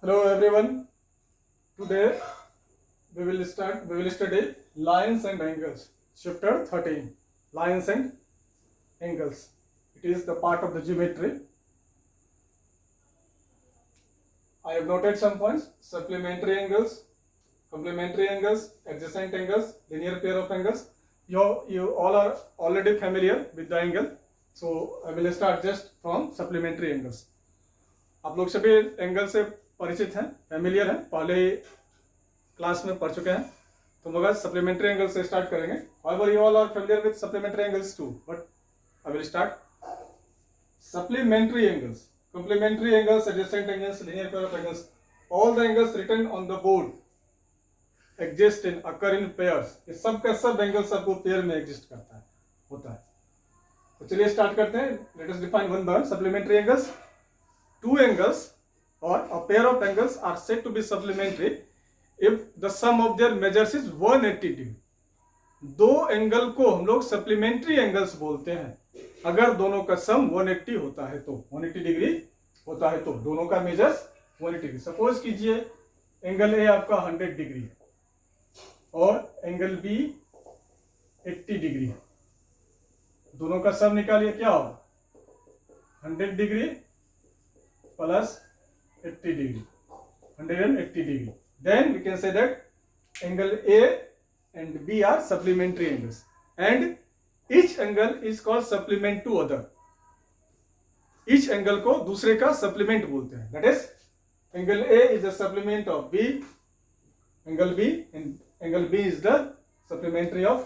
Hello everyone. Today we will study lines and angles. Chapter 13. Lines and angles. It is the part of the geometry. I have noted some points. Supplementary angles, complementary angles, adjacent angles, linear pair of angles. You all are already familiar with the angle. So I will start just from supplementary angles. आप लोग सभी angle से परिचित हैं, familiar हैं, पहले ही class में पढ़ चुके हैं. तो हम लोग आज सप्लीमेंट्री एंगल से स्टार्ट करेंगे. However, you all are familiar with supplementary angles too, but I will start. Supplementary angles, complementary angles, adjacent angles, linear pair of angles, all the angles written on the board exist in occur in pairs. ये सब का सब angle सबको pair में exist करता है, होता है. तो चलिए स्टार्ट करते हैं. Let us define one by supplementary angles. Two angles or a pair of angles are said to be supplementary if the sum of their measures is 180 degree. दो एंगल को हम लोग सप्लीमेंट्री एंगल्स बोलते हैं अगर दोनों का सम 180 होता है तो 180 डिग्री होता है तो दोनों का मेजर्स 180 डिग्री. सपोज कीजिए एंगल ए आपका 100 डिग्री है और एंगल बी 80 डिग्री है. दोनों का सम निकालिए, क्या होगा? 100 degree plus 80 degree, 180 degree. Then we can say that angle A and B are supplementary angles, and each angle is called supplement to other. Each angle को दूसरे का supplement बोलते हैं. That is, angle A is the supplement of B, angle B, and angle B is the supplementary of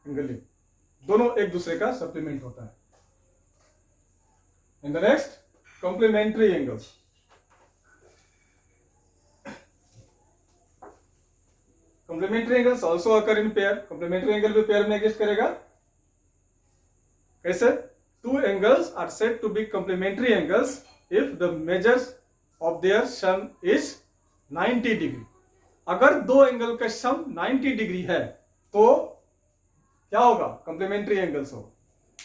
angle A. दोनों एक दूसरे का supplement होता है. And the next, complementary angles. Complementary angles also occur in pair. Complementary angle भी pair में exist करेगा. कैसे? Two angles are said to be complementary angles if the measures of their sum is 90 degree. अगर दो angle का सम 90 degree है तो क्या होगा? complementary angles होगा.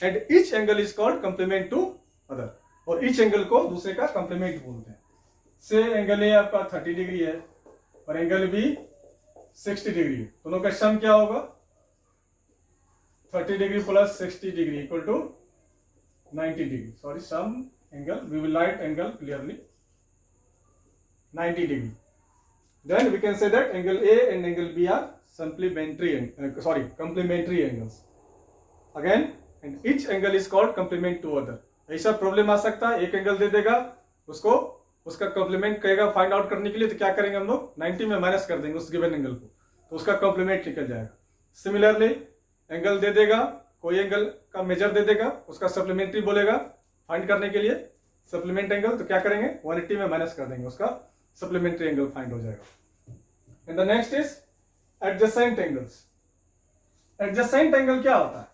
And each angle is called complement to other. और ईच एंगल को दूसरे का कंप्लीमेंट बोलते हैं. से एंगल ए आपका 30 डिग्री है और एंगल बी 60 डिग्री है. दोनों का सम क्या होगा? 30 degree plus 60 degree equal to 90 degree. Sorry, sum angle, we will write angle clearly, 90 degree. Then we can say that angle A and angle B are complementary angles. Again, and each angle is called complement to other. ऐसा problem आ सकता है, एक angle दे देगा, उसको उसका complement कहेगा find out करने के लिए, तो क्या करेंगे हम लोग? 90 में माइनस कर देंगे उस गिवन एंगल को, तो उसका कॉम्प्लीमेंट निकल जाएगा. सिमिलरली एंगल दे देगा, कोई एंगल का मेजर दे देगा, उसका सप्लीमेंट्री बोलेगा फाइंड करने के लिए सप्लीमेंट एंगल, तो क्या करेंगे? 180 में माइनस कर देंगे, उसका सप्लीमेंट्री एंगल फाइंड हो जाएगा. And the next is adjacent angles. Adjacent angle क्या होता है?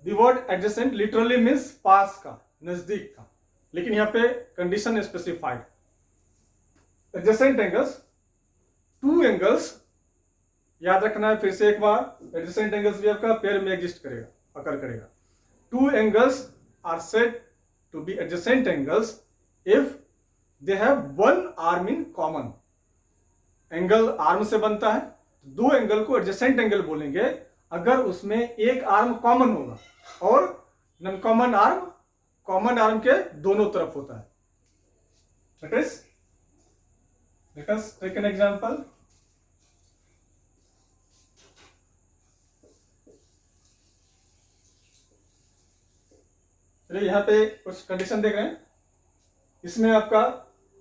The word adjacent literally means पास का, नजदीक का, लेकिन यहाँ पे condition specified. Adjacent angles, two angles, याद रखना है फिर से एक बार, एडजेसेंट एंगल्स भी आपका पेयर में एग्जिस्ट करेगा, अकर करेगा. Two angles are said to be adjacent angles if they have one arm in common. Angle arm से बनता है, दो एंगल को एडजेसेंट एंगल बोलेंगे अगर उसमें एक आर्म कॉमन होगा और non common arm common arm के दोनों तरफ होता है. That is, let us take an example. चलिए यहाँ पे कुछ कंडीशन देख रहे हैं. इसमें आपका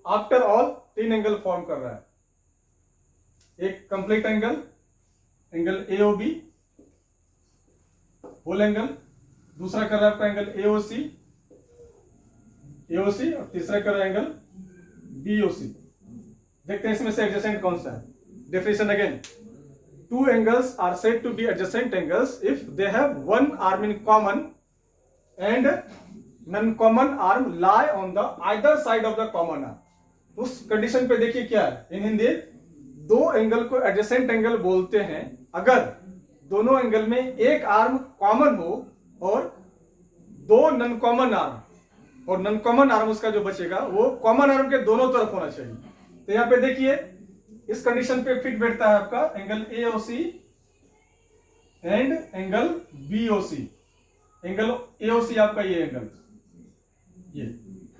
आफ्टर ऑल तीन एंगल फॉर्म कर रहा है. एक complete angle, angle AOB whole angle, दूसरा कर रहा है आपका एंगल AOC और तीसरा कर रहा है एंगल BOC. देखते हैं इसमें से एडजेसेंट कौन सा है. Definition again, two angles are said to be adjacent angles if they have one arm in common and non common arm lie on the either side of the common arm. उस condition पे देखिए क्या है इन हिंदी, दो angle को adjacent angle बोलते हैं अगर दोनों एंगल में एक आर्म कॉमन हो और दो नॉन कॉमन आर्म और नॉन कॉमन आर्म उसका जो बचेगा वो कॉमन आर्म के दोनों तरफ होना चाहिए। तो यहाँ पे देखिए इस कंडीशन पे फिट बैठता है आपका angle AOC and angle BOC। Angle AOC आपका ये एंगल ये,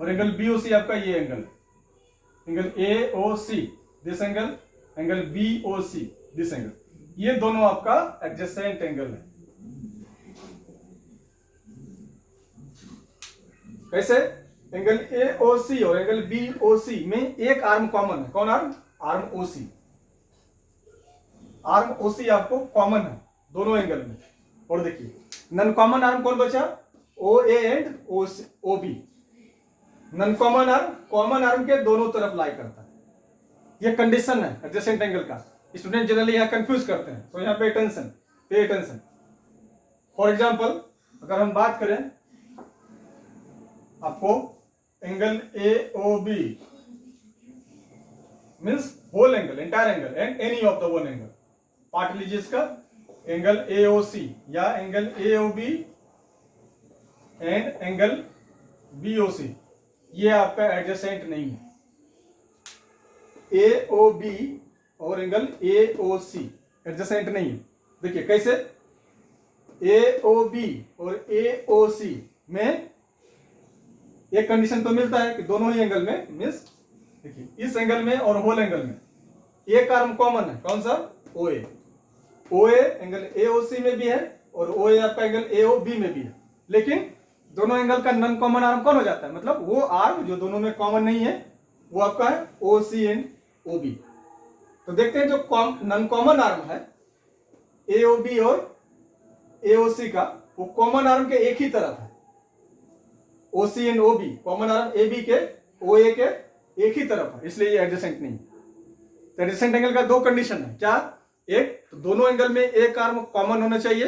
और एंगल BOC आपका ये angle AOC this angle, angle BOC this angle, ये दोनों आपका एडजेसेंट एंगल है। कैसे? एंगल AOC और एंगल BOC में एक आर्म कॉमन है। कौन arm? Arm OC। Arm OC आपको कॉमन है दोनों एंगल में। और देखिए नॉन कॉमन आर्म कौन बचा? OA and OB। Non common arm के दोनों तरफ लाई करता है। ये कंडीशन है एडजेसेंट एंगल का। स्टूडेंट जनरली यहाँ कंफ्यूज करते हैं, तो यहाँ pay attention, pay attention. For example अगर हम बात करें आपको angle AOB means whole angle, entire angle and any of the one angle. Part लीजिए इसका, एंगल AOC या angle AOB and angle BOC, ये आपका एडजेसेंट नहीं है। AOB और एंगल AOC एडजेसेंट नहीं है। देखिए कैसे? AOB और AOC में एक कंडीशन तो मिलता है कि दोनों ही एंगल में मीन्स देखिए इस एंगल में और होल एंगल में एक आर्म कॉमन है। कौन सा? OA एंगल AOC में भी है और OA आपका एंगल AOB में भी है। लेकिन दोनों एंगल का नॉन कॉमन आर्म कौन हो जाता है? मतलब वो आर्म जो दोनों में कॉमन नहीं है वो आपका है OC एंड OB। तो देखते हैं जो नॉन कॉमन आर्म है AOB और AOC का, वो कॉमन आर्म के एक ही तरफ है। OC and OB common arm AB के OA के एक ही तरफ है, इसलिए ये एडजेसेंट नहीं है। तो एडजेसेंट एंगल का दो कंडीशन है। क्या? एक तो दोनों एंगल में एक आर्म कॉमन होना चाहिए,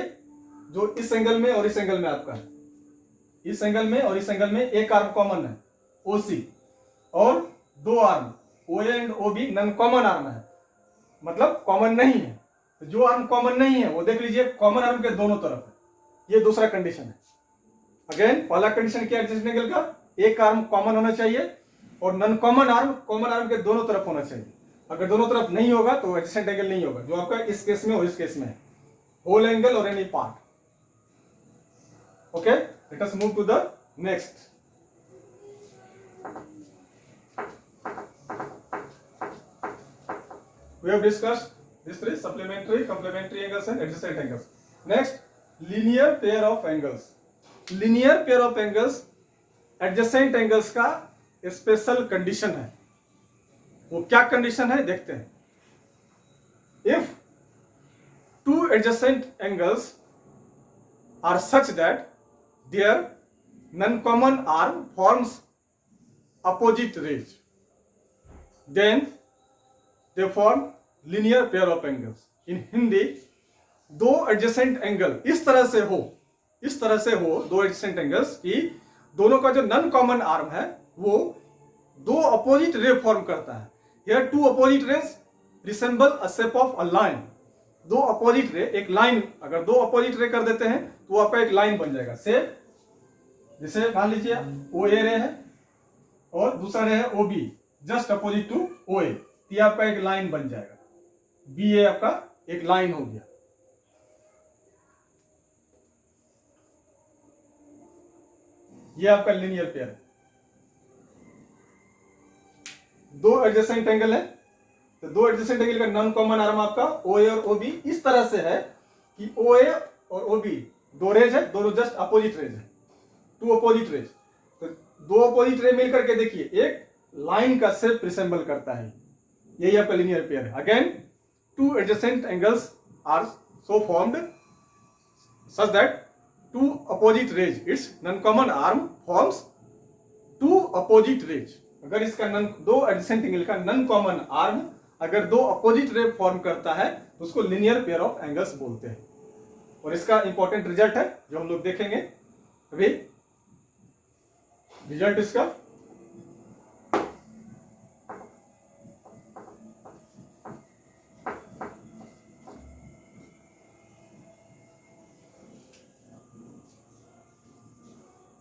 जो इस एंगल में और इस एंगल में आपका है। इस एंगल में और इस एंगल में एक आर्म कॉमन है OC, और दो arm OA and OB non common arm है, मतलब कॉमन नहीं है। तो जो आर्म कॉमन नहीं है वो देख लीजिए कॉमन आर्म के दोनों तरफ है। ये दूसरा कंडीशन है। अगेन पहला कंडीशन क्या है एडजेसेंट एंगल का? एक आर्म कॉमन होना चाहिए और नॉन कॉमन आर्म के दोनों तरफ होना चाहिए। अगर दोनों तरफ नहीं होगा तो एडजेसेंट एंगल नहीं होगा, जो आपका इस केस में और इस केस में है, होल एंगल और any part. Okay, let us move to the next. We have discussed these three supplementary, complementary angles and adjacent angles. Next, linear pair of angles. Linear pair of angles adjacent angles का special condition है। वो क्या condition है देखते हैं। If two adjacent angles are such that their non-common arm forms opposite rays, then they form linear pair of angles. In Hindi, दो adjacent angle इस तरह से हो दो एडजेसेंट एंगल्स की दोनों का जो नॉन कॉमन आर्म है वो दो अपोजिट रे फॉर्म करता है। Here two opposite rays resemble a shape of a line. दो अपोजिट रे, एक लाइन, अगर दो अपोजिट रे कर देते हैं तो आपका एक लाइन बन जाएगा। शेप जैसे मान लीजिए OA रे है और दूसरा रे है OB, just opposite to OA, ये आपका एक लाइन बन जाएगा। BA आपका एक लाइन हो गया। ये आपका लिनियर पेयर है। दो एडजेसेंट एंगल है, तो दो एडजेसेंट एंगल का नॉन कॉमन आर्म आपका OA और OB इस तरह से है कि OA और OB दो रेज है, दोनों जस्ट अपोजिट रेज है, टू अपोजिट रेज। तो दो अपोजिट रे मिलकर के देखिए एक लाइन का शेप रिसेंबल करता है। यही आपका लिनियर पेयर है। Again two adjacent angles are so formed such that two opposite rays its non common arm forms two opposite rays. अगर इसका दो एडजेसेंट एंगल का नॉन कॉमन आर्म अगर दो अपोजिट रे फॉर्म करता है तो उसको लिनियर पेयर ऑफ एंगल्स बोलते हैं। और इसका इंपॉर्टेंट रिजल्ट है जो हम लोग देखेंगे अभी। रिजल्ट इसका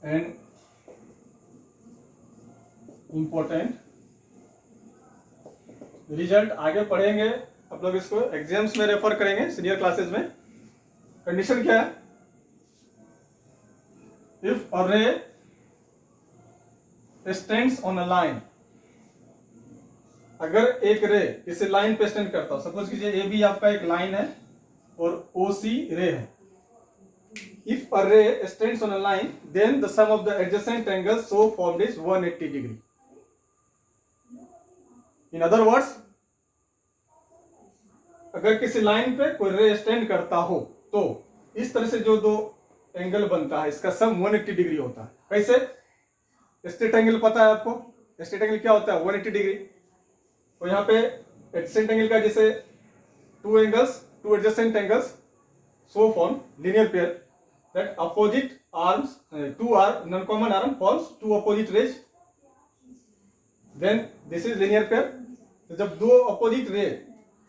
and इंपॉर्टेंट रिजल्ट आगे पढ़ेंगे, आप लोग इसको एग्जाम्स में रेफर करेंगे सीनियर क्लासेस में। कंडीशन क्या है? If a ray stands on a line, अगर एक रे किसी लाइन पे स्टैंड करता हो, सपोज कीजिए ए बी आपका एक लाइन है और ओ सी रे है। If a ray stands on a line then the sum of the adjacent angles so formed is 180 degree. In other words, अगर किसी लाइन पे कोई रे स्टैंड करता हो तो इस तरह से जो दो एंगल बनता है इसका सम 180 डिग्री होता है। कैसे? स्ट्रेट एंगल पता है आपको, स्ट्रेट एंगल क्या होता है? 180 डिग्री। तो यहाँ पे एडजेसेंट एंगल का जैसे two adjacent angles so form linear pair that opposite arms to are non common arm forms two opposite rays, then this is linear pair. तो जब दो अपोजिट रे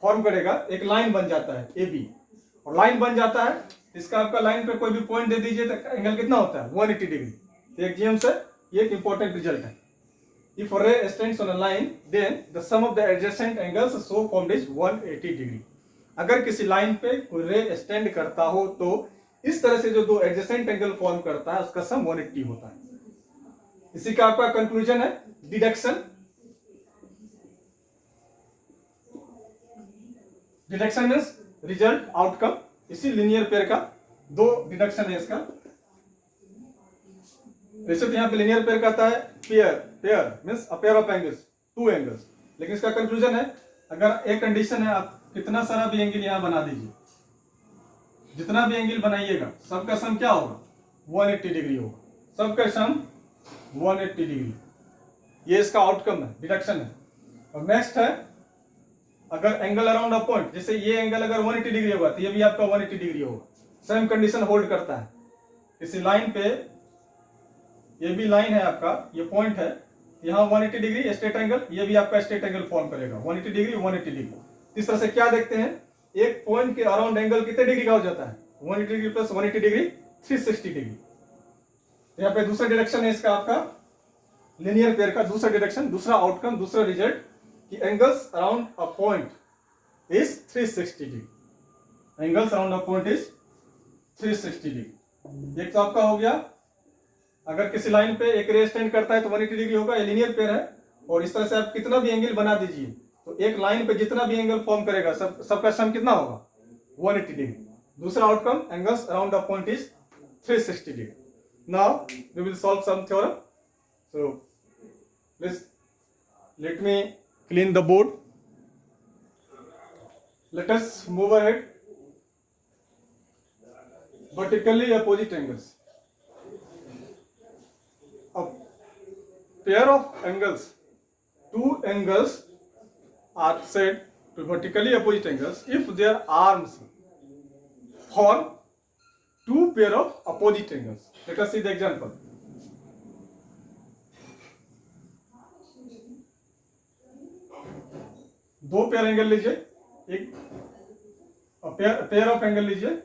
फॉर्म करेगा एक लाइन बन जाता है ए बी, और लाइन बन जाता है इसका आपका लाइन पे कोई भी पॉइंट दे दीजिए तो एंगल कितना होता है? 180 डिग्री। एक जीएम से ये एक इंपॉर्टेंट रिजल्ट है। If a ray stands on a line, then the sum of the adjacent angles so formed is 180 degree. अगर किसी लाइन पे कोई रे स्टैंड करता हो तो इस तरह से जो दो एडजेसेंट एंगल फॉर्म करता है उसका सम 180 होता है। इसी का आपका कंक्लूजन है deduction. Deduction means result, outcome. इसी लीनियर पेयर का दो डिडक्शन है इसका। वैसे तो यहाँ पे लीनियर पेयर कहता है pair means a pair of angles, two angles. लेकिन इसका कंक्लूजन है अगर एक कंडीशन है, आप कितना सारा भी एंगल यहाँ बना दीजिए, जितना भी एंगल बनाइएगा सबका सम क्या होगा? 180 डिग्री होगा। सबका सम 180 डिग्री। ये इसका आउटकम है, डिडक्शन है। और नेक्स्ट है अगर एंगल अराउंड अ पॉइंट, जैसे ये एंगल अगर 180 डिग्री होगा तो ये भी आपका 180 डिग्री होगा। सेम कंडीशन होल्ड करता है। किसी लाइन पे, ये भी लाइन है आपका, ये पॉइंट है, यहाँ 180 डिग्री स्ट्रेट एंगल, ये भी आपका स्ट्रेट एंगल फॉर्म करेगा 180 डिग्री 180 डिग्री। इस तरह से क्या देखते हैं, एक पॉइंट के अराउंड एंगल कितने डिग्री का हो जाता है? 180 डिग्री प्लस 180 डिग्री 360 डिग्री। यहाँ पे दूसरा डायरेक्शन है इसका आपका लीनियर पेयर का दूसरा डायरेक्शन, दूसरा आउटकम, दूसरा रिजल्ट कि angles around a point is 360 degree. Angles around a point is 360 degree. एक तो आपका हो गया अगर किसी लाइन पे एक रे स्टैंड करता है तो 180 डिग्री होगा, ये लीनियर पेयर है। और इस तरह से आप कितना भी एंगल बना दीजिए तो एक लाइन पे जितना भी एंगल फॉर्म करेगा सबका सम कितना होगा? 180 डिग्री। दूसरा outcome angles around the point is 360 degree. Now we will solve some theorem. So please let me clean the board. Let us move ahead. Vertically opposite angles, a pair of angles, two angles are said to vertically opposite angles if their arms form two pair of opposite angles. Let us see the example. दो pair angle लीजिए, एक pair of angle लीजिए।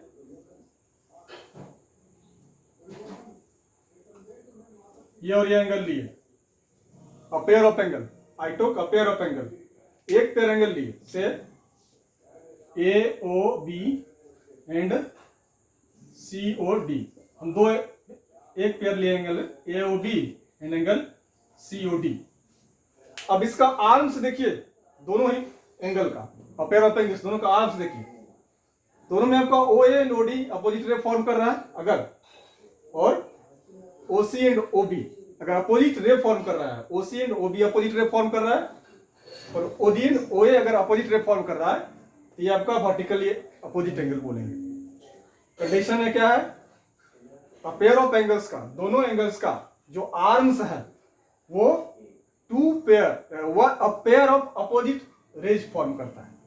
ये और ये angle लिए, a pair of angle, I took a pair of angle, एक pair angle लिए से A O B and C O D. हम दो एक पेयर लिए angle A O B and angle C O D. अब इसका आर्म्स देखिए, दोनों ही एंगल का, अ पेयर ऑफ एंगल्स दोनों का आर्म्स देखिए, दोनों में आपका O A and O D opposite ray form कर रहा है अगर, और OC एंड OB अगर अपोजिट रे फॉर्म कर रहा है, OC and OB opposite ray form कर रहा है, और OD एंड OA अगर अपोजिट रे फॉर्म कर रहा है तो ये आपका वर्टिकली अपोजिट एंगल बोलेंगे। कंडीशन है क्या है? अ पेयर ऑफ एंगल्स का, दोनों एंगल्स का जो आर्म्स है वो two pair, a pair of opposite rays form करता है।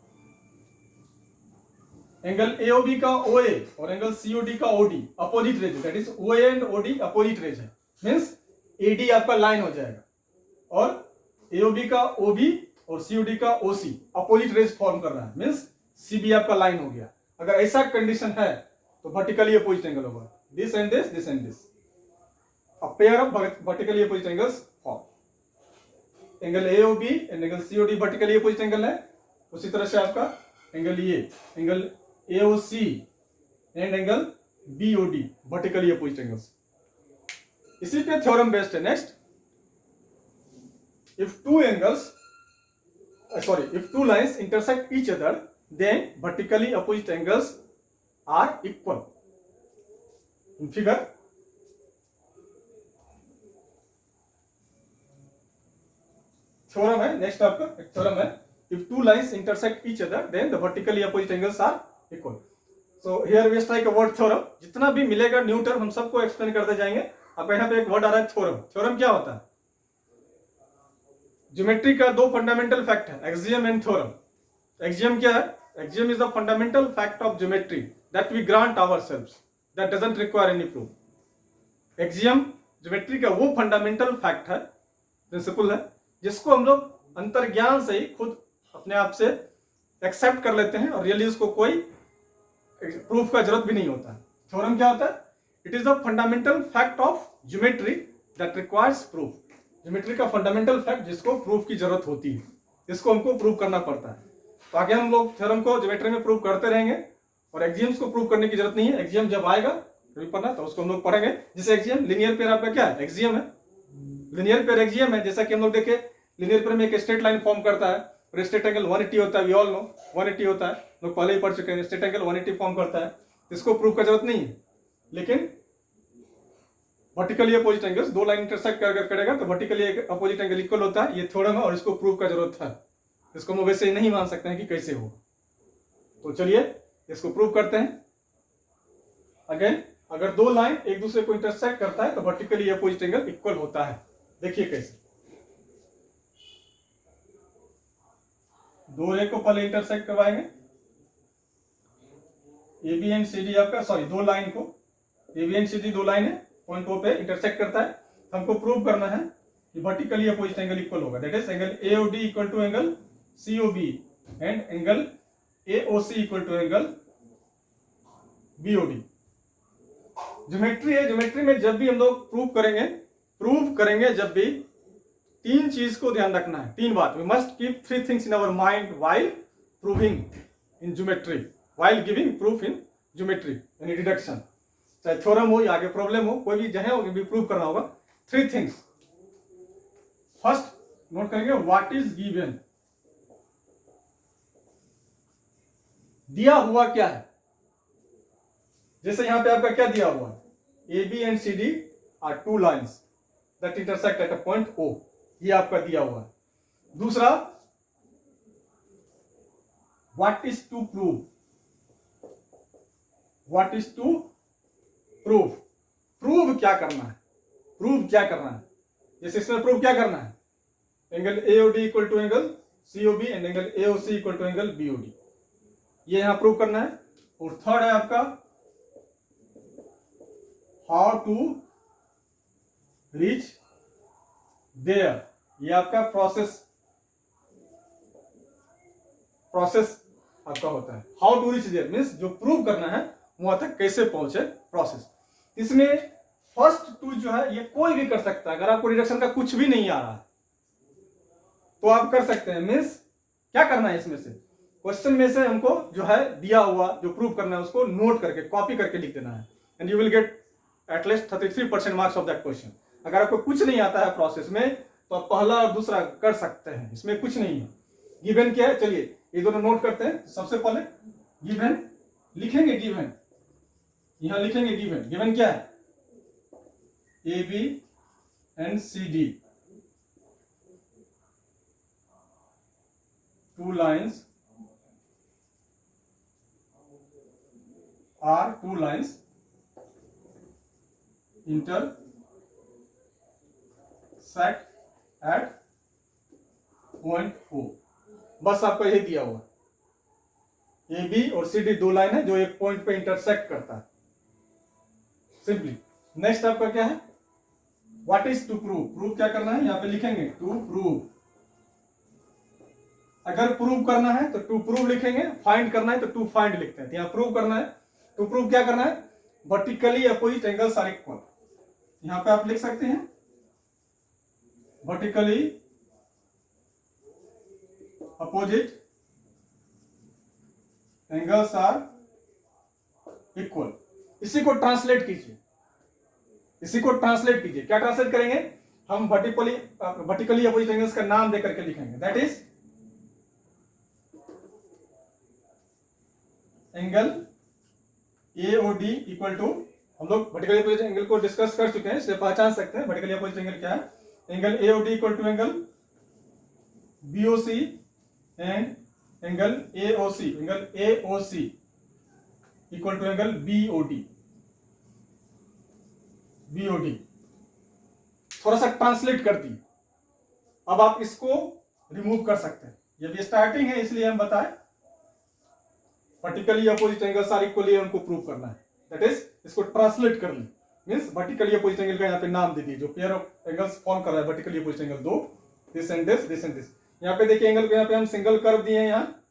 एंगल AOB का OA और एंगल COD का OD opposite rays, that is OA and OD opposite rays है, मींस AD आपका लाइन हो जाएगा, और AOB का OB और COD का OC अपोजिट रेज फॉर्म कर रहा है, मींस CB आपका लाइन हो गया। अगर ऐसा कंडीशन है तो वर्टिकली अपोजिट एंगल होगा, this and this, a pair of vertically opposite angles form. Angle AOB and angle COD vertically opposite angle है। उसी तरह से आपका angle angle AOC and angle BOD vertically opposite angles. इसी पे थ्योरम बेस्ड है। Next, if two lines intersect each other, then vertically opposite angles are equal. In figure, theorem है। Next आपका थ्योरम है, if two lines intersect each other, then the vertically opposite angles are equal. So here we strike a word theorem. जितना भी मिलेगा new term हम सबको explain करते जाएंगे। अब यहाँ पे एक वर्ड आ रहा है थ्योरम। थ्योरम क्या होता है? ज्योमेट्री का दो फंडामेंटल फैक्ट है, एक्सियम एंड थ्योरम। एक्सियम क्या है? Axiom is the fundamental fact of geometry that we grant ourselves, that doesn't require any proof. Axiom geometry का वो फंडामेंटल फैक्ट है, प्रिंसिपल है, जिसको हम लोग अंतर्ज्ञान से ही खुद अपने आप से एक्सेप्ट कर लेते हैं और रियली उसको कोई प्रूफ का जरूरत भी नहीं होता है। थ्योरम क्या होता है? It is the fundamental fact of geometry that requires proof. Geometry का फंडामेंटल फैक्ट जिसको प्रूफ की जरूरत होती है, इसको हमको प्रूव करना पड़ता है। तो आगे हम लोग थ्योरम को ज्योमेट्री में प्रूव करते रहेंगे और एक्सियम्स को प्रूव करने की जरूरत नहीं है। एक्सियम जब आएगा कभी पढ़ना तो उसको हम लोग पढ़ेंगे। जैसे एक्सियम लिनियर पेयर आपका क्या है? एक्सियम है। लिनियर पेयर एक्सियम है। जैसा कि हम लोग देखे लिनियर पेयर में एक स्ट्रेट लाइन फॉर्म करता है और स्ट्रेट एंगल 180 होता है। वी ऑल नो 180 होता है, लोग पहले ही पढ़ चुके हैं। स्ट्रेट एंगल 180 फॉर्म करता है, इसको प्रूव का जरूरत नहीं है। लेकिन वर्टिकली अपोजिट एंगल्स, दो लाइन इंटरसेक्ट करेगा तो वर्टिकली अपोजिट एंगल इक्वल होता है। ये थ्योरम है और इसको प्रूव का जरूरत है। इसको हम वैसे नहीं मान सकते हैं कि कैसे हो। तो चलिए इसको प्रूव करते हैं। अगेन, अगर दो लाइन एक दूसरे को इंटरसेक्ट करता है तो वर्टिकली अपोजिट एंगल इक्वल होता है। देखिए कैसे। दो रे को पहले इंटरसेक्ट करवाएंगे, AB एंड CD आपका, सॉरी दो लाइन को, AB एंड CD दो लाइन है, पॉइंट O पे इंटरसेक्ट करता है। हमको प्रूव करना है कि वर्टिकली अपोजिट एंगल इक्वल होगा। That is angle AOD equal to angle COB and angle AOC equal to angle BOD। Geometry है। ज्योमेट्री में जब भी हम लोग प्रूव करेंगे जब भी तीन चीज को ध्यान रखना है, तीन बात। We must keep three things in our mind while proving in geometry, while giving proof in geometry यानी डिडक्शन। चाहे थ्योरम हो या आगे प्रॉब्लम हो, कोई भी जगह भी प्रूव करना होगा। Three things. फर्स्ट नोट करेंगे, व्हाट इज गिवन। दिया हुआ क्या है? जैसे यहां पे आपका क्या दिया हुआ है? AB and CD are two lines that intersect at a point O। ये आपका दिया हुआ है। दूसरा, what is to prove. What is to prove. Prove क्या करना है? प्रूव क्या करना है? जैसे इसमें प्रूव क्या करना है? Angle AOD equal to angle COB and angle AOC equal to angle BOD। ये यहां प्रूव करना है। और थर्ड है आपका हाउ टू रीच देयर। ये आपका प्रोसेस आपका होता है। How to reach there means जो प्रूव करना है वहां तक कैसे पहुंचे, प्रोसेस। इसमें फर्स्ट टू जो है ये कोई भी कर सकता है। अगर आपको डिडक्शन का कुछ भी नहीं आ रहा है तो आप कर सकते हैं। मीन्स क्या करना है? इसमें से क्वेश्चन में से हमको जो है दिया हुआ जो प्रूव करना है उसको नोट करके कॉपी करके लिख देना है and you will get at least 33% marks of that question. अगर आपको कुछ नहीं आता है प्रोसेस में तो आप पहला और दूसरा कर सकते हैं, इसमें कुछ नहीं है। गिवन क्या है? चलिए ये दोनों नोट करते हैं। सबसे पहले गिवन लिखेंगे। गिवन यहां लिखेंगे। गिवन क्या है? AB and CD two lines intersect at point O। बस आपको यही दिया हुआ। AB और CD दो लाइन है जो एक पॉइंट पे इंटरसेक्ट करता है। सिंपली। नेक्स्ट आपका क्या है? What is to prove. Prove क्या करना है? यहां पे लिखेंगे टू प्रूव। अगर प्रूव करना है तो टू प्रूव लिखेंगे, फाइंड करना है तो टू फाइंड लिखते हैं। यहां प्रूव करना है। टू प्रूव क्या करना है? Vertically opposite angles are equal. यहां पे आप लिख सकते हैं vertically opposite angles are equal. इसी को ट्रांसलेट कीजिए, इसी को ट्रांसलेट कीजिए। क्या ट्रांसलेट करेंगे हम? वर्टिकली अपोजिट एंगल्स का नाम देकर के लिखेंगे, that is angle AOD equal to, हम लोग वर्टिकली अपोजिट एंगल को डिस्कस कर चुके हैं, इसलिए पहचान सकते हैं वर्टिकली अपोजिट एंगल क्या है। Angle AOD equal to angle BOC and angle AOC, angle AOC equal to angle BOD। थोड़ा सा ट्रांसलेट कर दी। अब आप इसको रिमूव कर सकते हैं, ये भी स्टार्टिंग है इसलिए हम बताएं। Vertically opposite angles are equally हमको प्रूव करना है, दैट इज इसको ट्रांसलेट कर ली, मींस वर्टिकली अपोजिट एंगल का यहाँ पे नाम दे दिए जो पेयर ऑफ एंगल्स फॉर्म कर रहा है वर्टिकली अपोजिट एंगल दो, this and this, this and this. यहाँ पे देखिए एंगल को यहाँ पे हम सिंगल कर्व दिए हैं, यहाँ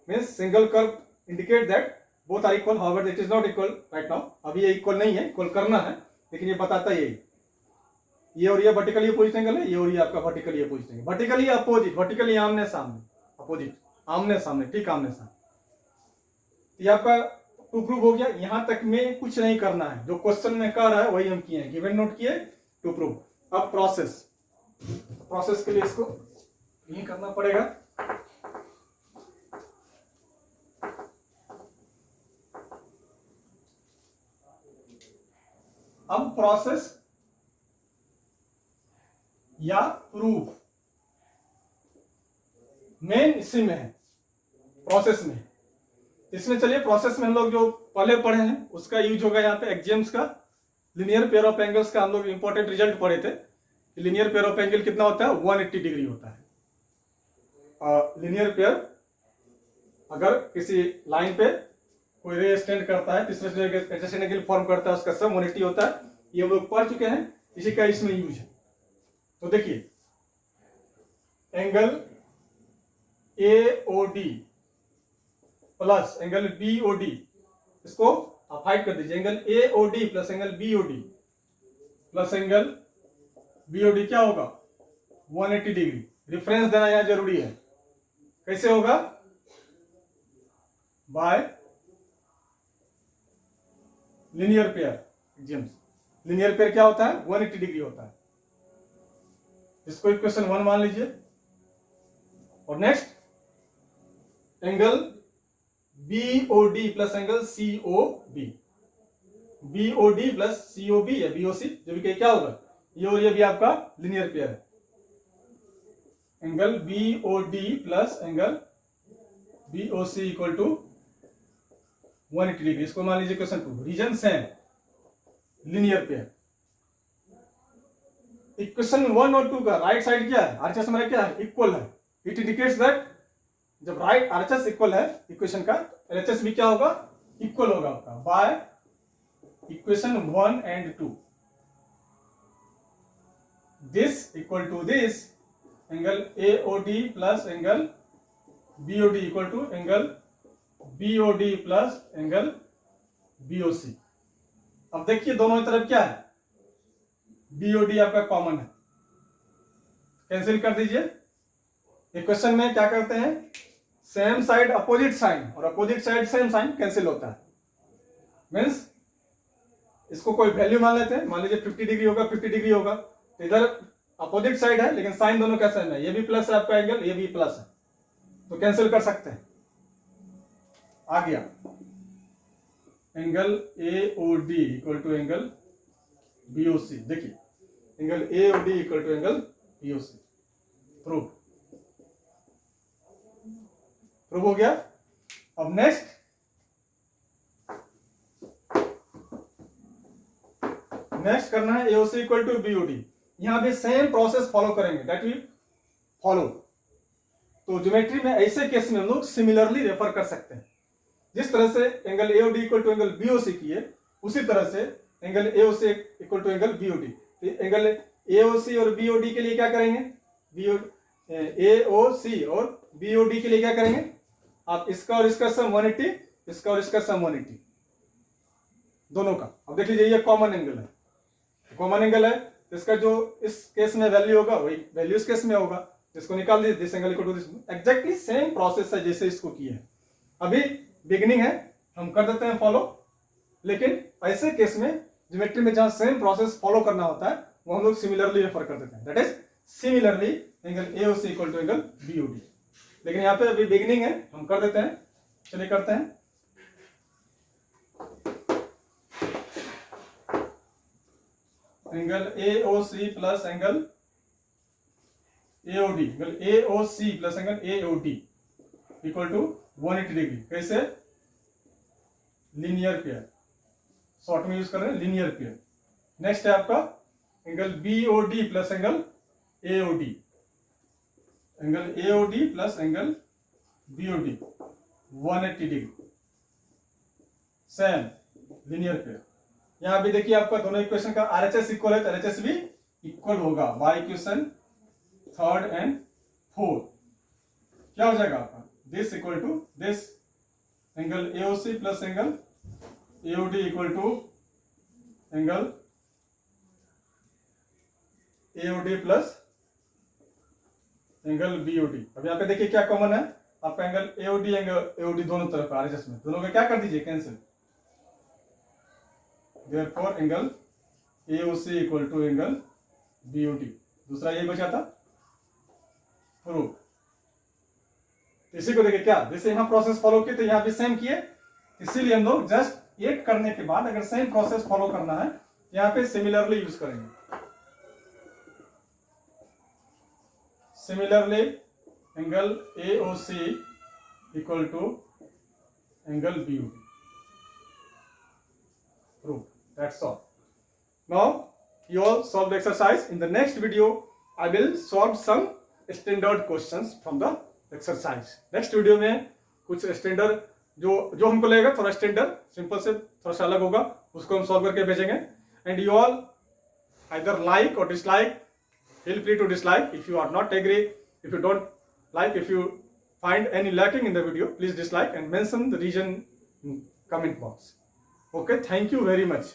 means single curve indicate that both are equal, however it is not equal right now. अभी ये इक्वल नहीं है, इक्वल करना है, लेकिन ये बताता है ये और ये वर्टिकली अपोजिट एंगल है, ये और ये आपका vertically opposite angle. Vertically opposite, vertically आमने सामने, अपोजिट आमने सामने, ठीक आमने सामने। ये आपका टू प्रूव हो गया। यहां तक में कुछ नहीं करना है, जो क्वेश्चन में कर रहा है वही हम किए हैं, गिवन नोट किए, टू प्रूव। अब प्रोसेस के लिए इसको ये करना पड़ेगा। अब प्रोसेस या प्रूफ मेन इसी में है, प्रोसेस में। इसमें चलिए प्रोसेस में हम लोग जो पहले पढ़े हैं उसका यूज होगा यहाँ पे एक्जियम्स का, लिनियर पेयर ऑफ एंगल्स का हम लोग इंपॉर्टेंट रिजल्ट पढ़े थे। लिनियर पेयर ऑफ एंगल कितना होता है? 180 डिग्री होता है। लिनियर पेयर अगर किसी लाइन पे कोई रे स्टैंड करता है, तीसरे से एडजेसेंट एंगल फॉर्म करता है, उसका सम 180 होता है। ये हम लोग पढ़ चुके हैं, इसी का इसमें यूज है। तो देखिए angle AOD plus angle BOD, इसको आप हाइड कर दीजिए। Angle AOD plus angle BOD plus angle BOD क्या होगा? 180 डिग्री। रिफरेंस देना यहां जरूरी है। कैसे होगा? By linear pair axioms. Linear pair क्या होता है? 180 डिग्री होता है। इसको इक्वेशन 1 मान लीजिए। और next angle BOD plus angle COB, BOD plus COB या BOC जो भी क्या होगा, ये और ये भी आपका लिनियर पेयर है। Angle BOD plus angle BOC equal to 180 degree. इसको मान लीजिए question 2। Reason same, linear pair. Equation 1 और 2 का राइट साइड क्या है? आरएचएस हमारा क्या है? इक्वल है। इट इंडिकेट्स दैट जब राइट आरएचएस इक्वल है इक्वेशन का, एलएचएस भी क्या होगा? इक्वल होगा आपका by equation 1 and 2। This equal to this, angle AOD plus angle BOD equal to angle BOD plus angle BOC। अब देखिए दोनों तरफ क्या है? BOD आपका कॉमन है, कैंसिल कर दीजिए। इक्वेशन में क्या करते हैं? सेम साइड अपोजिट साइन और opposite side same sign cancel होता है। मीन्स इसको कोई वैल्यू मान लेते हैं, मान लीजिए 50 डिग्री होगा, 50 डिग्री होगा, तो इधर अपोजिट साइड है लेकिन साइन दोनों का सेम है। ये भी प्लस है आपका एंगल, ये भी प्लस है, तो कैंसिल कर सकते हैं। आ गया angle AOD equal to angle BOC। देखिए angle AOD equal to angle BOC, proof हो गया। अब नेक्स्ट करना है AOC इक्वल टू BOD। यहां भी सेम प्रोसेस फॉलो करेंगे, दैट वी फॉलो। तो ज्योमेट्री में ऐसे केस में हम लोग सिमिलरली रेफर कर सकते हैं। जिस तरह से angle AOD equal to angle BOC किए, उसी तरह से angle AOC equal to angle BOD। Angle AOC और BOD के लिए क्या करेंगे? AOC और BOD के लिए क्या करेंगे? आप इसका और इसका सम 180, इसका और इसका सम 180, दोनों का। अब देख लीजिए ये कॉमन एंगल है, तो इसका जो इस केस में वैल्यू होगा वही वैल्यू इस केस में होगा। इसको निकाल दीजिए, this angle equal to this, exactly same process है जैसे इसको किए हैं। अभी बिगिनिंग है, हम कर देते हैं फॉलो, लेकिन ऐसे केस में ज्योमेट्री में जहां सेम प्रोसेस फॉलो करना होता है वो हम लोग सिमिलरली रेफर कर देते हैं, that is similarly angle AOC equal to angle BOD। लेकिन यहाँ पे अभी बिगिनिंग है, हम कर देते हैं, चलिए करते हैं। Angle AOC plus angle AOD, angle AOC plus angle AOD equal to 180 degree. कैसे? लीनियर पेयर, शॉर्ट में यूज कर रहे हैं लीनियर पेयर। नेक्स्ट है आपका angle BOD plus angle AOD, angle AOD plus angle BOD 180 degree, same linear pair. यहां भी देखिए आपका दोनों इक्वेशन का RHS इक्वल है तो LHS भी इक्वल होगा। By equation third and fourth क्या हो जाएगा आपका, this equal to this, angle AOC plus angle AOD equal to angle AOD plus angle BOD। अब यहाँ पे देखिए क्या कॉमन है आपका, एंगल AOD एंगल AOD दोनों तरफ RHS में, दोनों का क्या कर दीजिए, cancel. Therefore angle AOC equal to angle BOD, दूसरा ये बचा था प्रूफ। इसी को देखिए क्या, जैसे यहां प्रोसेस फॉलो किए तो यहां भी सेम किए, इसीलिए हम लोग जस्ट एक करने के बाद अगर सेम प्रोसेस फॉलो करना है यहां पे सिमिलरली यूज करेंगे। Similarly angle AOC equal to angle BOD, proof. That's all. Now you all solve the exercise. In the next video I will solve some standard questions from the exercise. Next video में कुछ standard जो हमको लगेगा थोड़ा standard simple से थोड़ा सा अलग होगा, उसको हम सॉल्व करके भेजेंगे। And you all either like or dislike, feel free to dislike if you are not agree, if you don't like, if you find any lacking in the video, please dislike and mention the reason in comment box. Okay, thank you very much.